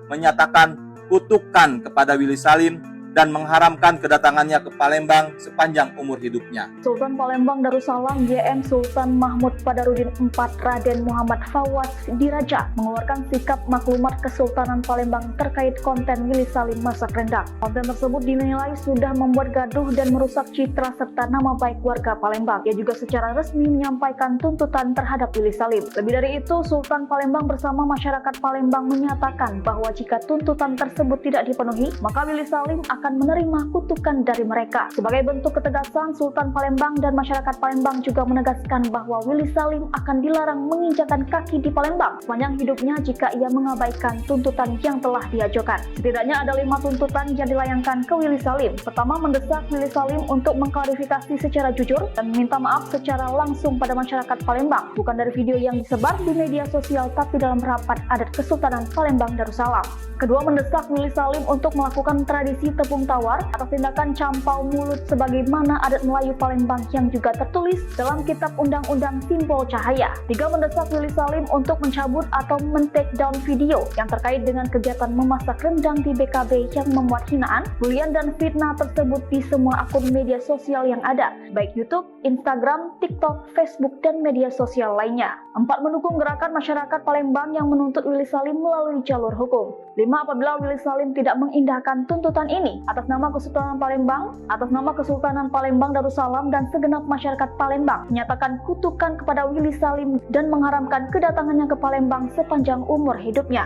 menyatakan kutukan kepada Willy Salim dan mengharamkan kedatangannya ke Palembang sepanjang umur hidupnya. Sultan Palembang Darussalam YM Sultan Mahmud Badarudin IV Raden Muhammad Fawaz Diraja mengeluarkan sikap maklumat Kesultanan Palembang terkait konten Willy Salim masak rendang. Konten tersebut dinilai sudah membuat gaduh dan merusak citra serta nama baik warga Palembang. Ia juga secara resmi menyampaikan tuntutan terhadap Willy Salim. Lebih dari itu, Sultan Palembang bersama masyarakat Palembang menyatakan bahwa jika tuntutan tersebut tidak dipenuhi, maka Willy Salim akan menerima kutukan dari mereka. Sebagai bentuk ketegasan, Sultan Palembang dan masyarakat Palembang juga menegaskan bahwa Willy Salim akan dilarang menginjakkan kaki di Palembang sepanjang hidupnya jika ia mengabaikan tuntutan yang telah diajukan. Setidaknya ada 5 tuntutan yang dilayangkan ke Willy Salim. Pertama, mendesak Willy Salim untuk mengklarifikasi secara jujur dan meminta maaf secara langsung pada masyarakat Palembang, bukan dari video yang disebar di media sosial tapi dalam rapat adat Kesultanan Palembang Darussalam. Kedua, mendesak Willy Salim untuk melakukan tradisi tepung tawar atas tindakan campau mulut sebagaimana adat Melayu Palembang yang juga tertulis dalam Kitab Undang-Undang Simbol Cahaya. Tiga, mendesak Willy Salim untuk mencabut atau men-take down video yang terkait dengan kegiatan memasak rendang di BKB yang memuat hinaan, bulian dan fitnah tersebut di semua akun media sosial yang ada, baik YouTube, Instagram, TikTok, Facebook, dan media sosial lainnya. 4, mendukung gerakan masyarakat Palembang yang menuntut Willy Salim melalui jalur hukum. 5, apabila Willy Salim tidak mengindahkan tuntutan ini atas nama Kesultanan Palembang, atas nama Kesultanan Palembang Darussalam dan segenap masyarakat Palembang menyatakan kutukan kepada Willy Salim dan mengharamkan kedatangannya ke Palembang sepanjang umur hidupnya.